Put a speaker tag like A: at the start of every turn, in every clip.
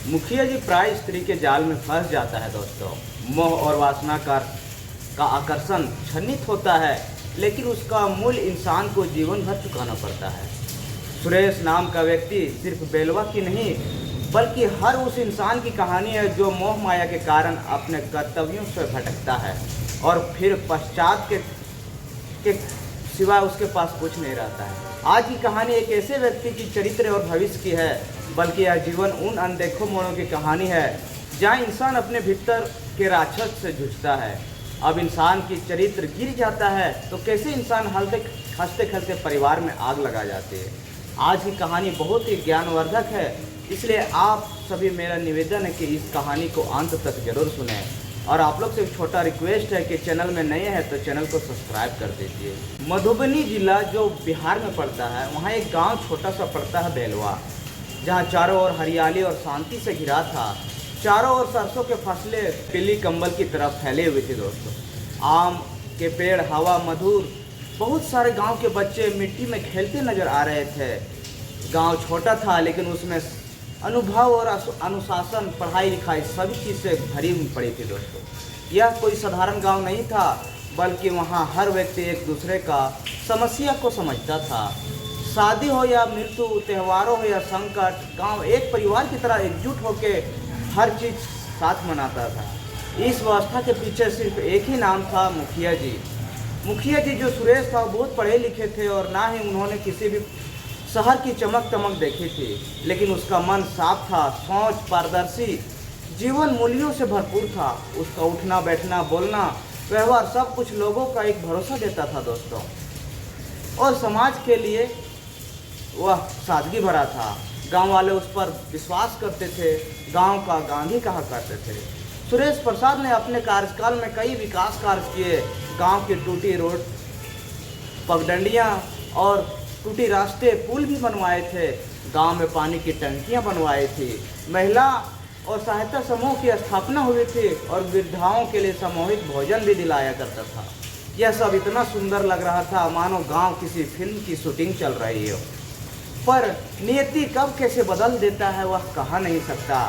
A: मुखिया जी प्राय स्त्री के जाल में फंस जाता है दोस्तों। मोह और वासना का आकर्षण क्षणिक होता है, लेकिन उसका मूल इंसान को जीवन भर चुकाना पड़ता है। सुरेश नाम का व्यक्ति सिर्फ बेलवा की नहीं, बल्कि हर उस इंसान की कहानी है जो मोह माया के कारण अपने कर्तव्यों से भटकता है और फिर पश्चात के सिवा उसके पास कुछ नहीं रहता है। आज की कहानी एक ऐसे व्यक्ति की चरित्र और भविष्य की है, बल्कि यह जीवन उन अनदेखो मोड़ों की कहानी है जहाँ इंसान अपने भीतर के राक्षस से जूझता है। अब इंसान की चरित्र गिर जाता है तो कैसे इंसान हंसते खेलते परिवार में आग लगा जाती है। आज की कहानी बहुत ही ज्ञानवर्धक है, इसलिए आप सभी मेरा निवेदन है कि इस कहानी को अंत तक जरूर सुनें। और आप लोग से एक छोटा रिक्वेस्ट है कि चैनल में नए हैं तो चैनल को सब्सक्राइब कर दीजिए। मधुबनी जिला जो बिहार में पड़ता है, वहाँ एक गांव छोटा सा पड़ता है बेलवा, जहाँ चारों ओर हरियाली और शांति से घिरा था। चारों ओर सरसों के फसलें पीली कंबल की तरफ फैले हुए थे दोस्तों। आम के पेड़, हवा मधुर, बहुत सारे गांव के बच्चे मिट्टी में खेलते नजर आ रहे थे। गांव छोटा था, लेकिन उसमें अनुभव और अनुशासन, पढ़ाई लिखाई सभी चीज़ से भरी हुई पड़ी थी दोस्तों। यह कोई साधारण गांव नहीं था, बल्कि वहां हर व्यक्ति एक दूसरे का समस्या को समझता था। शादी हो या मृत्यु, त्योहारों हो या संकट, गांव एक परिवार की तरह एकजुट होकर हर चीज़ साथ मनाता था। इस व्यवस्था के पीछे सिर्फ एक ही नाम था, मुखिया जी। मुखिया जी जो सुरेश था, बहुत पढ़े लिखे थे और ना ही उन्होंने किसी भी शहर की चमक दमक देखी थी, लेकिन उसका मन साफ था, सोच पारदर्शी, जीवन मूल्यों से भरपूर था। उसका उठना बैठना बोलना व्यवहार सब कुछ लोगों का एक भरोसा देता था दोस्तों, और समाज के लिए वह सादगी भरा था। गांव वाले उस पर विश्वास करते थे, गांव का गांधी कहा करते थे। सुरेश प्रसाद ने अपने कार्यकाल में कई विकास कार्य किए। गांव की टूटी रोड, पगडंडियाँ और टूटी रास्ते, पुल भी बनवाए थे। गांव में पानी की टंकियां बनवाई थी। महिला और सहायता समूह की स्थापना हुई थी और वृद्धाओं के लिए सामूहिक भोजन भी दिलाया करता था। यह सब इतना सुंदर लग रहा था मानो गांव किसी फिल्म की शूटिंग चल रही हो। पर नियति कब कैसे बदल देता है वह कहा नहीं सकता।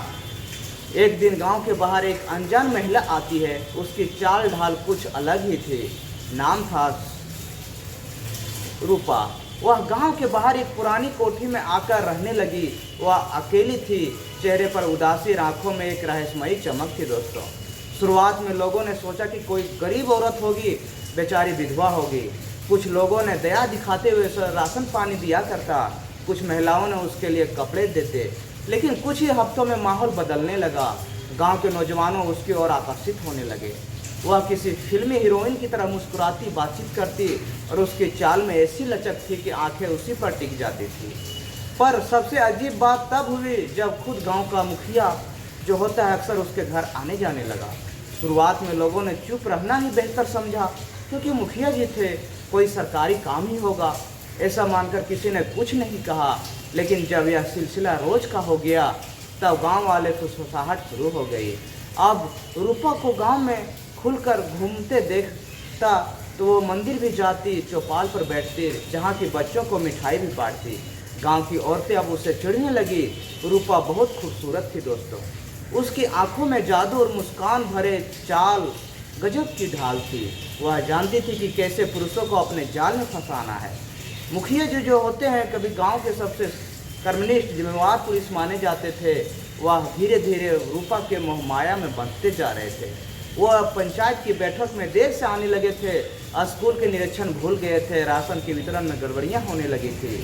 A: एक दिन गांव के बाहर एक अनजान महिला आती है। उसकी चाल ढाल कुछ अलग ही थी। नाम था रूपा। वह गांव के बाहर एक पुरानी कोठी में आकर रहने लगी। वह अकेली थी, चेहरे पर उदासी, आंखों में एक रहस्यमयी चमक थी दोस्तों। शुरुआत में लोगों ने सोचा कि कोई गरीब औरत होगी, बेचारी विधवा होगी। कुछ लोगों ने दया दिखाते हुए उसे राशन पानी दिया करता, कुछ महिलाओं ने उसके लिए कपड़े देते। लेकिन कुछ ही हफ्तों में माहौल बदलने लगा। गाँव के नौजवानों उसकी ओर आकर्षित होने लगे। वह किसी फिल्मी हीरोइन की तरह मुस्कुराती, बातचीत करती और उसकी चाल में ऐसी लचक थी कि आंखें उसी पर टिक जाती थी। पर सबसे अजीब बात तब हुई जब खुद गांव का मुखिया जो होता है अक्सर उसके घर आने जाने लगा। शुरुआत में लोगों ने चुप रहना ही बेहतर समझा, क्योंकि मुखिया जी थे, कोई सरकारी काम ही होगा, ऐसा मानकर किसी ने कुछ नहीं कहा। लेकिन जब यह सिलसिला रोज का हो गया तब गाँव वाले फुसफुसाहट शुरू हो गई। अब रूपा को गाँव में खुलकर घूमते देखता तो वो मंदिर भी जाती, चौपाल पर बैठती, जहाँ की बच्चों को मिठाई भी बांटती। गांव की औरतें अब उसे चिढ़ने लगी। रूपा बहुत खूबसूरत थी दोस्तों। उसकी आंखों में जादू और मुस्कान भरे चाल गजब की ढाल थी। वह जानती थी कि कैसे पुरुषों को अपने जाल में फंसाना है। मुखिया जी जो होते हैं कभी गाँव के सबसे कर्मनिष्ठ जिम्मेवार पुलिस माने जाते थे, वह धीरे धीरे रूपा के मोह माया में बंधते जा रहे थे। वह पंचायत की बैठक में देर से आने लगे थे, स्कूल के निरीक्षण भूल गए थे, राशन के वितरण में गड़बड़ियां होने लगी थी।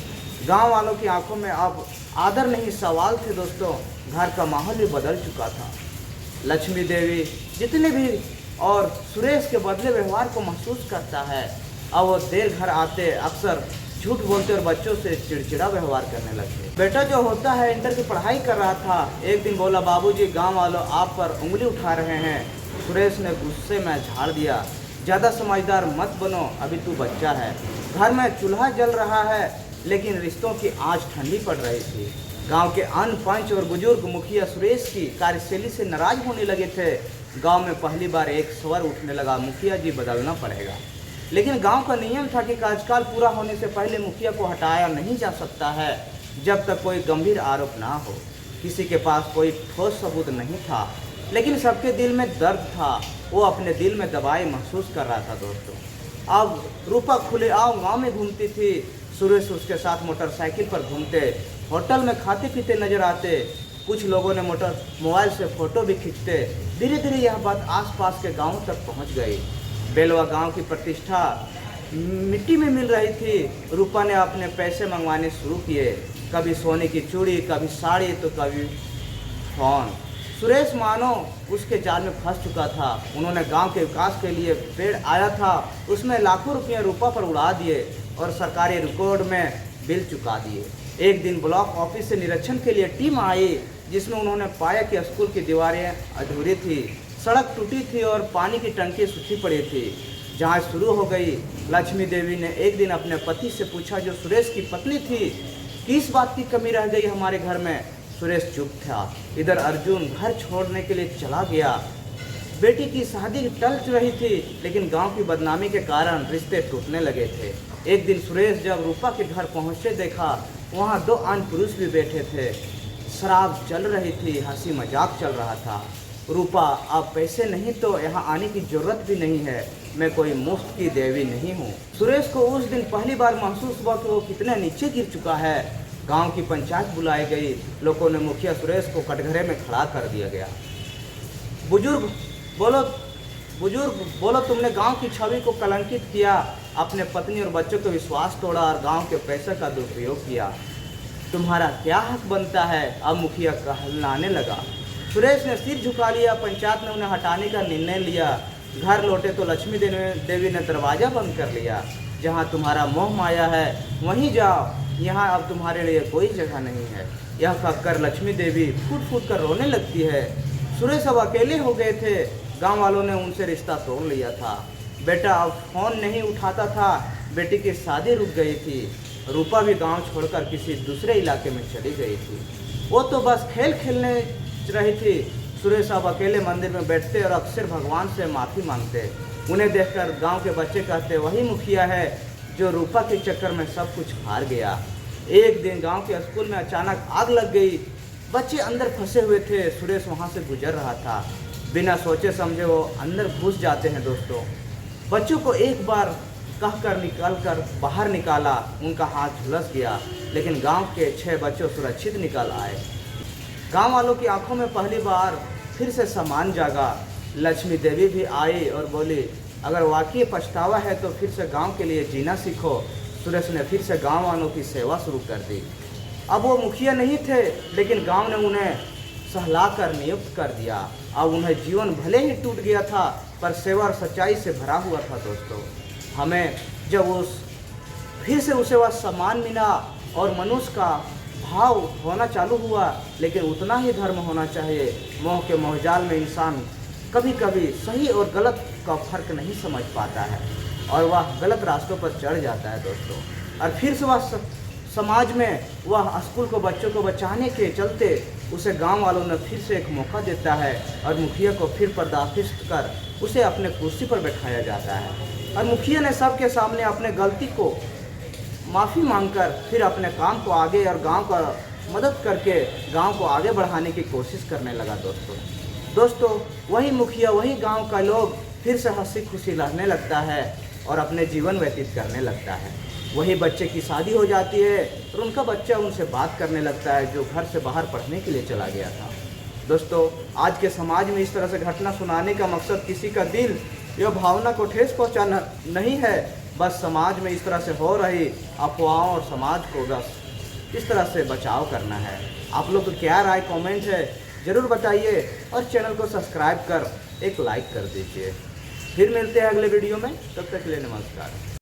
A: गांव वालों की आंखों में अब आदर नहीं सवाल थे दोस्तों। घर का माहौल भी बदल चुका था। लक्ष्मी देवी जितने भी और सुरेश के बदले व्यवहार को महसूस करता है। अब वो देर घर आते, अक्सर झूठ बोलते और बच्चों से चिड़चिड़ा व्यवहार करने लगे। बेटा जो होता है इंटर की पढ़ाई कर रहा था, एक दिन बोला, बाबूजी गांव वालों आप पर उंगली उठा रहे हैं। सुरेश ने गुस्से में झाड़ दिया, ज़्यादा समझदार मत बनो, अभी तू बच्चा है। घर में चूल्हा जल रहा है, लेकिन रिश्तों की आंच ठंडी पड़ रही थी। गांव के अन्य पंच और बुजुर्ग मुखिया सुरेश की कार्यशैली से नाराज होने लगे थे। गांव में पहली बार एक स्वर उठने लगा, मुखिया जी बदलना पड़ेगा। लेकिन गांव का नियम था कि कार्यकाल पूरा होने से पहले मुखिया को हटाया नहीं जा सकता है, जब तक कोई गंभीर आरोप ना हो। किसी के पास कोई ठोस सबूत नहीं था, लेकिन सबके दिल में दर्द था। वो अपने दिल में दबाए महसूस कर रहा था दोस्तों। अब रूपा खुलेआम गांव में घूमती थी। सुरेश उसके साथ मोटरसाइकिल पर घूमते, होटल में खाते पीते नजर आते। कुछ लोगों ने मोबाइल से फ़ोटो भी खींचते। धीरे धीरे यह बात आसपास के गांवों तक पहुंच गई। बेलवा गांव की प्रतिष्ठा मिट्टी में मिल रही थी। रूपा ने अपने पैसे मंगवाने शुरू किए, कभी सोने की चूड़ी, कभी साड़ी, तो कभी फोन। सुरेश मानो उसके जाल में फंस चुका था। उन्होंने गांव के विकास के लिए पेड़ आया था, उसमें लाखों रुपये रूपा पर उड़ा दिए और सरकारी रिकॉर्ड में बिल चुका दिए। एक दिन ब्लॉक ऑफिस से निरीक्षण के लिए टीम आई, जिसमें उन्होंने पाया कि स्कूल की दीवारें अधूरी थी, सड़क टूटी थी और पानी की टंकी सूखी पड़ी थी। जांच शुरू हो गई। लक्ष्मी देवी ने एक दिन अपने पति से पूछा, जो सुरेश की पत्नी थी, किस बात की कमी रह गई हमारे घर में? सुरेश चुप था। इधर अर्जुन घर छोड़ने के लिए चला गया। बेटी की शादी टल रही थी, लेकिन गांव की बदनामी के कारण रिश्ते टूटने लगे थे। एक दिन सुरेश जब रूपा के घर पहुंचे, देखा वहां 2 अन्य पुरुष भी बैठे थे। शराब चल रही थी, हंसी मजाक चल रहा था। रूपा, अब पैसे नहीं तो यहाँ आने की जरूरत भी नहीं है, मैं कोई मुफ्त की देवी नहीं हूँ। सुरेश को उस दिन पहली बार महसूस हुआ कि वो कितने नीचे गिर चुका है। गांव की पंचायत बुलाई गई। लोगों ने मुखिया सुरेश को कटघरे में खड़ा कर दिया गया। बुजुर्ग बोलो, तुमने गांव की छवि को कलंकित किया, अपने पत्नी और बच्चों को विश्वास तोड़ा और गांव के पैसे का दुरुपयोग किया। तुम्हारा क्या हक बनता है? अब मुखिया कहलाने लगा। सुरेश ने सिर झुका लिया। पंचायत ने उन्हें हटाने का निर्णय लिया। घर लौटे तो लक्ष्मी देवी ने दरवाज़ा बंद कर लिया। जहाँ तुम्हारा मोह माया है वहीं जाओ, यहाँ अब तुम्हारे लिए कोई जगह नहीं है। यह कहकर लक्ष्मी देवी फूट फूट कर रोने लगती है। सुरेश अब अकेले हो गए थे। गांव वालों ने उनसे रिश्ता तोड़ लिया था। बेटा अब फ़ोन नहीं उठाता था। बेटी की शादी रुक गई थी। रूपा भी गांव छोड़कर किसी दूसरे इलाके में चली गई थी। वो तो बस खेल खेलने रही थी। सुरेश अब अकेले मंदिर में बैठते और अक्सर भगवान से माफ़ी मांगते। उन्हें देखकर गांव के बच्चे कहते, वही मुखिया है जो रूपा के चक्कर में सब कुछ हार गया। एक दिन गांव के स्कूल में अचानक आग लग गई। बच्चे अंदर फंसे हुए थे। सुरेश वहां से गुजर रहा था। बिना सोचे समझे वो अंदर घुस जाते हैं दोस्तों। बच्चों को एक बार कहकर बाहर निकाला। उनका हाथ झुलस गया, लेकिन गांव के 6 बच्चों सुरक्षित निकल आए। गांव वालों की आंखों में पहली बार फिर से सम्मान जागा। लक्ष्मी देवी भी आई और बोली, अगर वाकई पछतावा है तो फिर से गांव के लिए जीना सीखो। सुरेश ने फिर से गांव वालों की सेवा शुरू कर दी। अब वो मुखिया नहीं थे, लेकिन गांव ने उन्हें सहलाकर नियुक्त कर दिया। अब उन्हें जीवन भले ही टूट गया था, पर सेवा और सच्चाई से भरा हुआ था दोस्तों। हमें जब फिर से उसे वह सम्मान मिला और मनुष्य का भाव होना चालू हुआ, लेकिन उतना ही धर्म होना चाहिए। मोह के मोहजाल में इंसान कभी कभी सही और गलत का फर्क नहीं समझ पाता है और वह गलत रास्तों पर चढ़ जाता है दोस्तों। और फिर से वह समाज में वह स्कूल को बच्चों को बचाने के चलते उसे गांव वालों ने फिर से एक मौका देता है और मुखिया को फिर पर्दाफाश कर उसे अपने कुर्सी पर बैठाया जाता है। और मुखिया ने सबके सामने अपने गलती को माफ़ी मांगकर फिर अपने काम को आगे और गांव का मदद करके गांव को आगे बढ़ाने की कोशिश करने लगा दोस्तों। वही मुखिया, वही गांव का लोग फिर से हंसी खुशी रहने लगता है और अपने जीवन व्यतीत करने लगता है। वही बच्चे की शादी हो जाती है और उनका बच्चा उनसे बात करने लगता है जो घर से बाहर पढ़ने के लिए चला गया था। दोस्तों, आज के समाज में इस तरह से घटना सुनाने का मकसद किसी का दिल या भावना को ठेस पहुंचाना नहीं है, बस समाज में इस तरह से हो रही अफवाहों और समाज को बस इस तरह से बचाव करना है। आप लोग को क्या राय कमेंट है ज़रूर बताइए और चैनल को सब्सक्राइब कर एक लाइक कर दीजिए। फिर मिलते हैं अगले वीडियो में, तब तक के लिए नमस्कार।